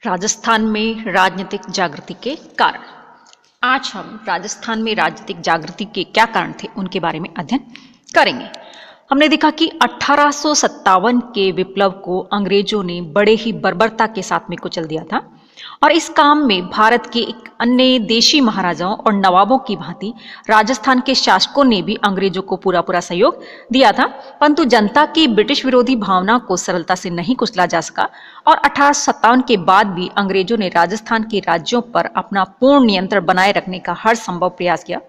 राजस्थान में राजनीतिक जागृति के कारण। आज हम राजस्थान में राजनीतिक जागृति के क्या कारण थे उनके बारे में अध्ययन करेंगे। हमने देखा कि 1857 के विप्लव को अंग्रेजों ने बड़े ही बर्बरता के साथ में कुचल दिया था और इस काम में भारत के एक अन्य देशी महाराजाओं और नवाबों की भांति राजस्थान के शासकों ने भी अंग्रेजों को पूरा सहयोग दिया था, परंतु जनता की ब्रिटिश विरोधी भावना को सरलता से नहीं कुचला जा सका और 1857 के बाद भी अंग्रेजों ने राजस्थान के राज्यों पर अपना पूर्ण नियंत्रण बनाए रखने का हर संभव प्रयास किया।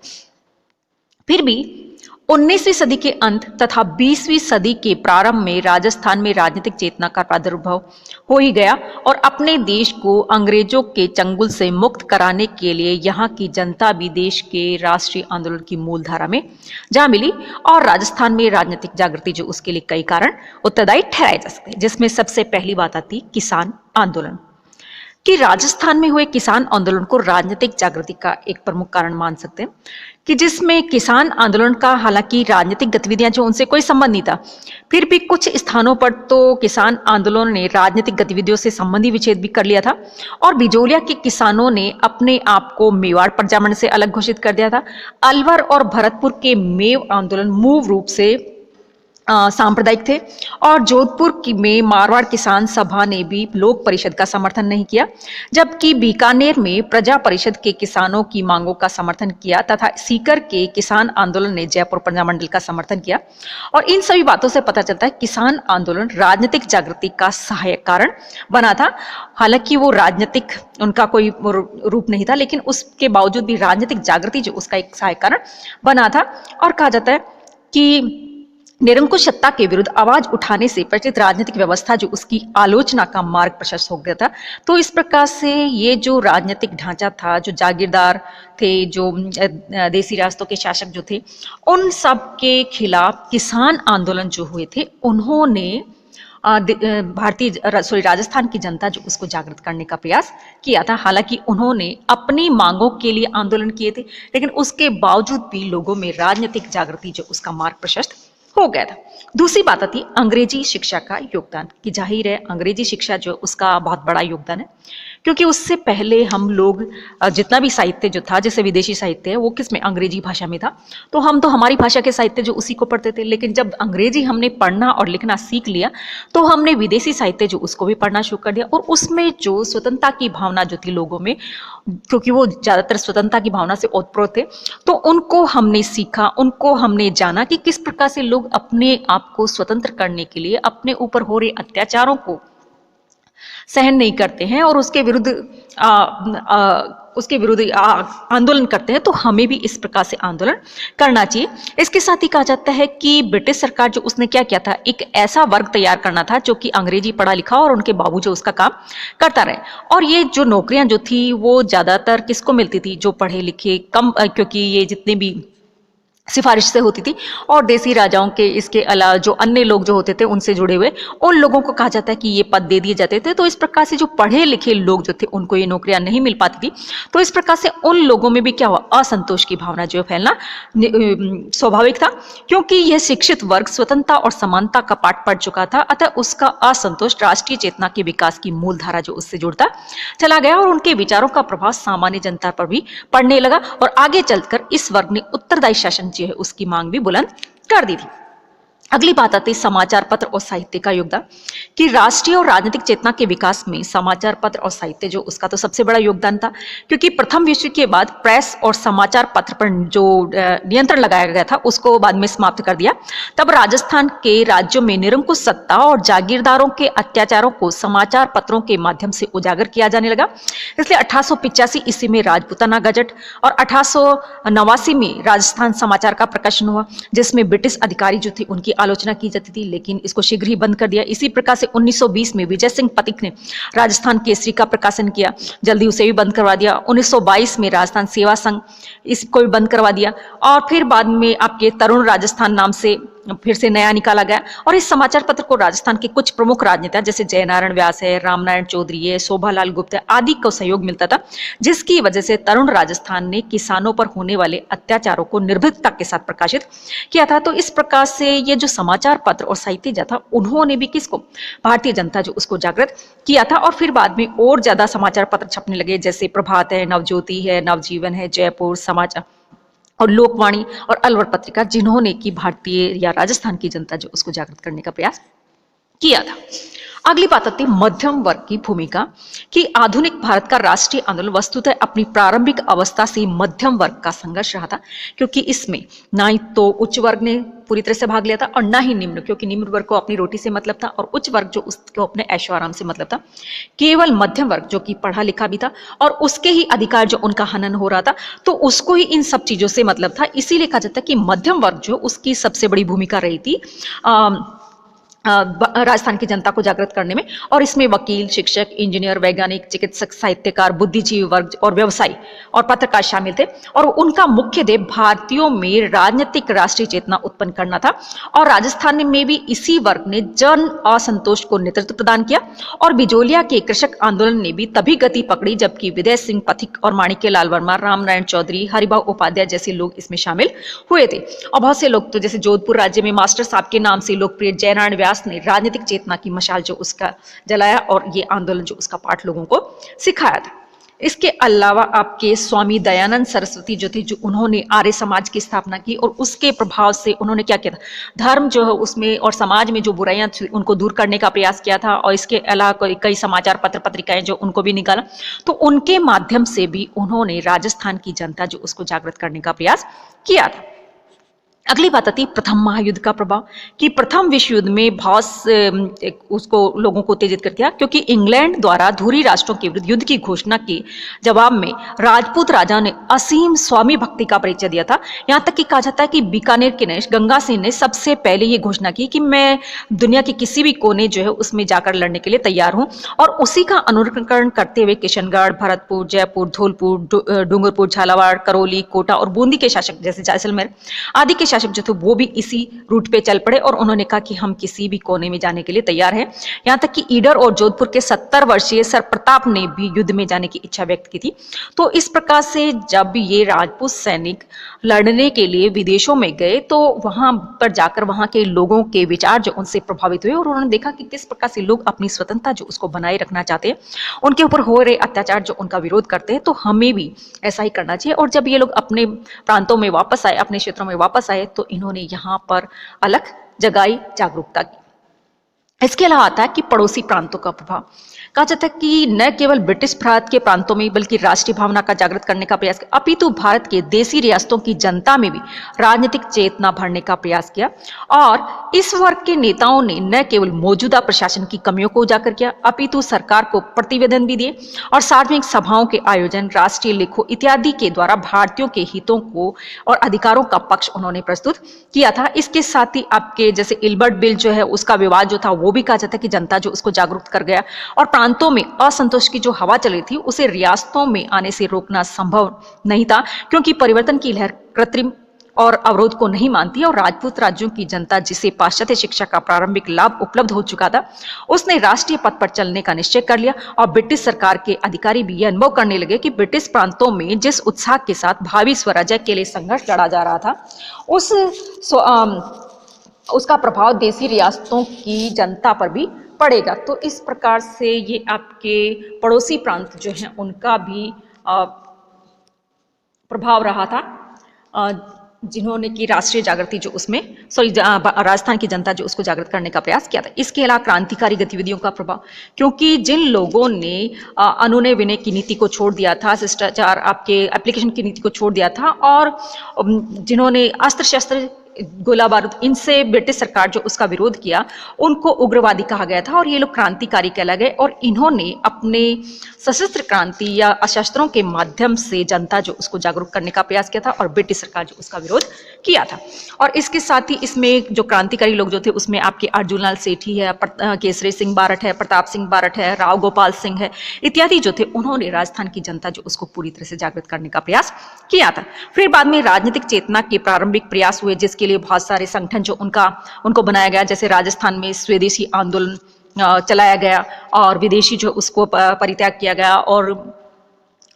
फिर भी 19वीं सदी के अंत तथा 20वीं सदी के प्रारंभ में राजस्थान में राजनीतिक चेतना का प्रादुर्भाव हो ही गया और अपने देश को अंग्रेजों के चंगुल से मुक्त कराने के लिए यहाँ की जनता भी देश के राष्ट्रीय आंदोलन की मूलधारा में जा मिली और राजस्थान में राजनीतिक जागृति जो उसके लिए कई कारण उत्तरदायी ठहराए जा सकते हैं, जिसमें सबसे पहली बात आती किसान आंदोलन कि राजस्थान में हुए किसान आंदोलन को राजनीतिक जागृति का एक प्रमुख कारण मान सकते हैं कि जिसमें किसान आंदोलन का हालांकि राजनीतिक गतिविधियां जो उनसे कोई संबंध नहीं था, फिर भी कुछ स्थानों पर तो किसान आंदोलन ने राजनीतिक गतिविधियों से संबंधी विच्छेद भी कर लिया था और बिजोलिया के किसानों ने अपने आप को मेवाड़ प्रजामंड से अलग घोषित कर दिया था। अलवर और भरतपुर के मेव आंदोलन मूल रूप से सांप्रदायिक थे और जोधपुर में मारवाड़ किसान सभा ने भी लोक परिषद का समर्थन नहीं किया, जबकि बीकानेर में प्रजा परिषद के किसानों की मांगों का समर्थन किया तथा सीकर के किसान आंदोलन ने जयपुर प्रजामंडल का समर्थन किया। और इन सभी बातों से पता चलता है किसान आंदोलन राजनीतिक जागृति का सहायक कारण बना था। हालांकि वो राजनीतिक उनका कोई रूप नहीं था, लेकिन उसके बावजूद भी राजनीतिक जागृति जो उसका एक सहायक कारण बना था। और कहा जाता है कि निरंकुश सत्ता के विरुद्ध आवाज उठाने से प्रचलित राजनीतिक व्यवस्था जो उसकी आलोचना का मार्ग प्रशस्त हो गया था। तो इस प्रकार से ये जो राजनीतिक ढांचा था, जो जागीरदार थे, जो देसी रियासतों के शासक जो थे, उन सब के खिलाफ किसान आंदोलन जो हुए थे, उन्होंने राजस्थान की जनता जो उसको जागृत करने का प्रयास किया था। हालांकि उन्होंने अपनी मांगों के लिए आंदोलन किए थे, लेकिन उसके बावजूद भी लोगों में राजनीतिक जागृति जो उसका मार्ग प्रशस्त हो गया था। दूसरी बात आती अंग्रेजी शिक्षा का योगदान कि जाहिर है अंग्रेजी शिक्षा जो उसका बहुत बड़ा योगदान है, क्योंकि उससे पहले हम लोग जितना भी साहित्य जो था, जैसे विदेशी साहित्य है, वो किस में अंग्रेजी भाषा में था, तो हम तो हमारी भाषा के साहित्य जो उसी को पढ़ते थे। लेकिन जब अंग्रेजी हमने पढ़ना और लिखना सीख लिया तो हमने विदेशी साहित्य जो उसको भी पढ़ना शुरू कर दिया और उसमें जो स्वतंत्रता की भावना जो थी लोगों में, क्योंकि वो ज्यादातर स्वतंत्रता की भावना से ओतप्रोत थे, तो उनको हमने सीखा, उनको हमने जाना कि किस प्रकार से लोग अपने आप को स्वतंत्र करने के लिए अपने ऊपर हो रहे अत्याचारों को सहन नहीं करते हैं और उसके विरुद्ध आंदोलन करते हैं। तो हमें भी इस प्रकार से आंदोलन करना चाहिए। इसके साथ ही कहा जाता है कि ब्रिटिश सरकार जो उसने क्या किया था, एक ऐसा वर्ग तैयार करना था जो कि अंग्रेजी पढ़ा लिखा और उनके बाबू जो उसका काम करता रहे। और ये जो नौकरियां जो थी वो ज्यादातर किसको मिलती थी, जो पढ़े लिखे कम, क्योंकि ये जितने भी सिफारिश से होती थी और देसी राजाओं के इसके अलावा जो अन्य लोग जो होते थे उनसे जुड़े हुए उन लोगों को कहा जाता है कि ये पद दे दिए जाते थे। तो इस प्रकार से जो पढ़े लिखे लोग जो थे उनको ये नौकरियां नहीं मिल पाती थी। तो इस प्रकार से उन लोगों में भी क्या हुआ, असंतोष की भावना जो फैलना स्वाभाविक था, क्योंकि यह शिक्षित वर्ग स्वतंत्रता और समानता का पाठ पढ़ चुका था। अतः उसका असंतोष राष्ट्रीय चेतना के विकास की मूल धारा जो उससे जुड़ता चला गया और उनके विचारों का प्रभाव सामान्य जनता पर भी पड़ने लगा और आगे चलकर इस वर्ग ने उत्तरदायी शासन जो है उसकी मांग भी बुलंद कर दी थी। अगली बात आती है समाचार पत्र और साहित्य का योगदान कि राष्ट्रीय और राजनीतिक चेतना के विकास में समाचार पत्र और साहित्य जो उसका तो सबसे बड़ा योगदान था, क्योंकि प्रथम विश्व के बाद प्रेस और समाचार पत्र पर जो नियंत्रण लगाया गया था उसको बाद में समाप्त कर दिया। तब राजस्थान के राज्यों में निरंकुश सत्ता और जागीरदारों के अत्याचारों को समाचार पत्रों के माध्यम से उजागर किया जाने लगा। इसलिए 1885 ईस्वी में राजपूताना गजट और 1889 में राजस्थान समाचार का प्रकाशन हुआ, जिसमें ब्रिटिश अधिकारी जो थे उनकी आलोचना की जाती थी, लेकिन इसको शीघ्र ही बंद कर दिया। इसी प्रकार से 1920 में विजय सिंह पथिक ने राजस्थान केसरी का प्रकाशन किया, जल्दी उसे भी बंद करवा दिया। 1922 में राजस्थान सेवा संघ इसको भी बंद करवा दिया और फिर बाद में आपके तरुण राजस्थान नाम से फिर से नया निकाला गया और इस समाचार पत्र को राजस्थान के कुछ प्रमुख राजनेता जैसे जयनारायण व्यास है, रामनारायण चौधरी है, शोभालाल गुप्त है आदि को सहयोग मिलता था, जिसकी वजह से तरुण राजस्थान ने किसानों पर होने वाले अत्याचारों को निर्भीकता के साथ प्रकाशित किया था। तो इस प्रकार से ये जो समाचार पत्र और साहित्य था, उन्होंने भी किसको, भारतीय जनता जो उसको जागृत किया था। और फिर बाद में और ज्यादा समाचार पत्र छपने लगे, जैसे प्रभात है, नवज्योति है, नवजीवन है, जयपुर समाचार और लोकवाणी और अलवर पत्रिका, जिन्होंने की भारतीय या राजस्थान की जनता जो उसको जागृत करने का प्रयास किया था। अगली बात आती है मध्यम वर्ग की भूमिका कि आधुनिक भारत का राष्ट्रीय आंदोलन वस्तुतः अपनी प्रारंभिक अवस्था से मध्यम वर्ग का संघर्ष रहा था, क्योंकि इसमें ना ही तो उच्च वर्ग ने पूरी तरह से भाग लिया था और ना ही निम्न, क्योंकि निम्न वर्ग को अपनी रोटी से मतलब था और उच्च वर्ग जो उसको अपने ऐशो आराम से मतलब था। केवल मध्यम वर्ग जो कि पढ़ा लिखा भी था और उसके ही अधिकार जो उनका हनन हो रहा था, तो उसको ही इन सब चीजों से मतलब था। इसीलिए कहा जाता है कि मध्यम वर्ग जो उसकी सबसे बड़ी भूमिका रही थी राजस्थान की जनता को जागृत करने में। और इसमें वकील, शिक्षक, इंजीनियर, वैज्ञानिक, चिकित्सक, साहित्यकार, बुद्धिजीवी वर्ग और व्यवसायी और पत्रकार शामिल थे। और उनका मुख्य ध्येय भारतीयों में राजनीतिक राष्ट्रीय चेतना उत्पन्न करना था। और राजस्थान में भी इसी वर्ग ने जन असंतोष को नेतृत्व प्रदान किया। और बिजोलिया के कृषक आंदोलन ने भी तभी गति पकड़ी जबकि विजय सिंह पथिक और माणिक्यलाल वर्मा, रामनारायण चौधरी, हरिभाऊ उपाध्याय जैसे लोग इसमें शामिल हुए थे। और बहुत से लोग तो जैसे जोधपुर राज्य में मास्टर साहब के नाम से लोकप्रिय जयनारायण व्यास ने राजनीतिक चेतना की मशाल जो उसका जलाया और ये आंदोलन जो उसका पाठ लोगों को सिखाया था। इसके अलावा आपके स्वामी दयानंद सरस्वती जो थे, जो उन्होंने आर्य समाज की स्थापना की और उसके प्रभाव से उन्होंने क्या किया था, धर्म जो है उसमें और समाज में जो बुराइयां थी उनको दूर करने का प्रयास किया था। और इसके अलावा कई समाचार पत्र पत्रिकाएं जो उनको भी निकाला, तो उनके माध्यम से भी उन्होंने राजस्थान की जनता जो उसको जागृत करने का प्रयास किया था। अगली बात आती है प्रथम महायुद्ध का प्रभाव कि प्रथम विश्व युद्ध में बहुत उसको लोगों को उत्तेजित कर दिया, क्योंकि इंग्लैंड द्वारा धुरी राष्ट्रों के विरुद्ध युद्ध की घोषणा के जवाब में राजपूत राजा ने असीम स्वामी भक्ति का परिचय दिया था। यहाँ तक कि कहा जाता है कि बीकानेर के नरेश गंगा सिंह ने सबसे पहले ये घोषणा की कि मैं दुनिया के किसी भी कोने जो है उसमें जाकर लड़ने के लिए तैयार हूँ। और उसी का अनुकरण करते हुए किशनगढ़, भरतपुर, जयपुर, धौलपुर, डूंगरपुर, झालावाड़, करौली, कोटा और बूंदी के शासक जैसे जैसलमेर आदि के शासक जो थे वो भी इसी रूट पे चल पड़े और उन्होंने कहा कि हम किसी भी कोने में जाने के लिए तैयार हैं। यहाँ तक कि ईडर और जोधपुर के 70 वर्षीय सर प्रताप ने भी युद्ध में जाने की इच्छा व्यक्त की थी। तो इस प्रकार से जब ये राजपूत सैनिक लड़ने के लिए विदेशों में गए तो वहां पर जाकर वहां के लोगों के विचार जो उनसे प्रभावित हुए और उन्होंने देखा कि किस प्रकार से लोग अपनी स्वतंत्रता जो उसको बनाए रखना चाहते हैं, उनके ऊपर हो रहे अत्याचार जो उनका विरोध करते हैं, तो हमें भी ऐसा ही करना चाहिए। और जब ये लोग अपने प्रांतों में वापस आए, अपने क्षेत्रों में वापस आए, तो इन्होंने यहाँ पर अलग जगाई जागरूकता की। इसके अलावा आता है कि पड़ोसी प्रांतों का प्रभाव। कहा जाता है कि न केवल ब्रिटिश भारत के प्रांतों में बल्कि राष्ट्रीय भावना का जागृत करने का प्रयास किया, अपितु भारत के देसी रियासतों की जनता में भी राजनीतिक चेतना भरने का प्रयास किया। और इस वर्ग के नेताओं ने न केवल मौजूदा प्रशासन की कमियों को उजागर किया, अपितु सरकार को प्रतिवेदन भी दिए और सार्वजनिक सभाओं के आयोजन, राष्ट्रीय लेखों इत्यादि के द्वारा भारतीयों के हितों को और अधिकारों का पक्ष उन्होंने प्रस्तुत किया था। इसके साथ ही आपके जैसे इल्बर्ट बिल जो है उसका विवाद जो था वो भी कहा जाता है कि जनता जो उसको जागरूक कर गया और प्रांतों में असंतोष की जो हवा चली थी उसे रियासतों में आने से रोकना संभव नहीं था, क्योंकि परिवर्तन की लहर कृत्रिम और अवरोध को नहीं मानती है। और राजपूत राज्यों की जनता जिसे पाश्चात्य शिक्षा का प्रारंभिक लाभ उपलब्ध हो चुका था, उसने राष्ट्रीय पथ पर चलने का निश्चय कर लिया। और ब्रिटिश सरकार के अधिकारी भी यह अनुभव करने लगे कि ब्रिटिश प्रांतों में जिस उत्साह के साथ भावी स्वराज्य के लिए संघर्ष लड़ा जा रहा था, उसका प्रभाव देसी रियासतों की जनता पर भी पड़ेगा। तो इस प्रकार से ये आपके पड़ोसी प्रांत जो हैं उनका भी प्रभाव रहा था, जिन्होंने की राष्ट्रीय जागृति जो उसमें राजस्थान की जनता जो उसको जागृत करने का प्रयास किया था। इसके अलावा क्रांतिकारी गतिविधियों का प्रभाव, क्योंकि जिन लोगों ने अनुनय विनय की नीति को छोड़ दिया था, शिष्टाचार आपके एप्लीकेशन की नीति को छोड़ दिया था और जिन्होंने अस्त्र शस्त्र गोला बारूद इनसे ब्रिटिश सरकार जो उसका विरोध किया, उनको उग्रवादी कहा गया था और ये लोग क्रांतिकारी कहला गए। और इन्होंने अपने सशस्त्र क्रांति या अशस्त्रों के माध्यम से जनता जो उसको जागरूक करने का प्रयास किया था और ब्रिटिश सरकार जो उसका विरोध किया था। और इसके साथ ही इसमें जो क्रांतिकारी लोग जो थे उसमें आपके अर्जुनलाल सेठी है, केसरी सिंह बारठ है, प्रताप सिंह बारठ है, राव गोपाल सिंह है इत्यादि जो थे, उन्होंने राजस्थान की जनता जो उसको पूरी तरह से जागृत करने का प्रयास किया था। फिर बाद में राजनीतिक चेतना के प्रारंभिक प्रयास हुए, जिसके उसके लिए बहुत सारे संगठन जो उनको बनाया गया, जैसे राजस्थान में स्वदेशी आंदोलन चलाया गया और विदेशी जो उसको परित्याग किया गया और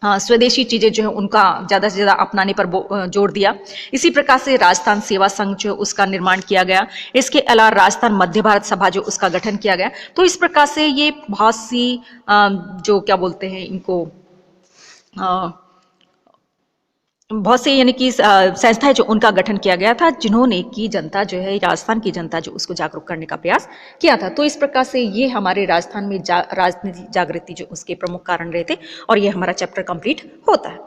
स्वदेशी चीजें जो है उनका ज्यादा से ज्यादा अपनाने पर जोर दिया। इसी प्रकार से राजस्थान सेवा संघ जो उसका निर्माण किया गया। इसके अलावा राजस्थान मध्य भारत सभा जो उसका गठन किया गया। तो इस प्रकार से ये बहुत सी जो क्या बोलते हैं इनको बहुत से यानी कि संस्थाएं जो उनका गठन किया गया था, जिन्होंने की जनता जो है, राजस्थान की जनता जो उसको जागरूक करने का प्रयास किया था। तो इस प्रकार से ये हमारे राजस्थान में राजनीति जागृति जो उसके प्रमुख कारण रहे थे और ये हमारा चैप्टर कंप्लीट होता है।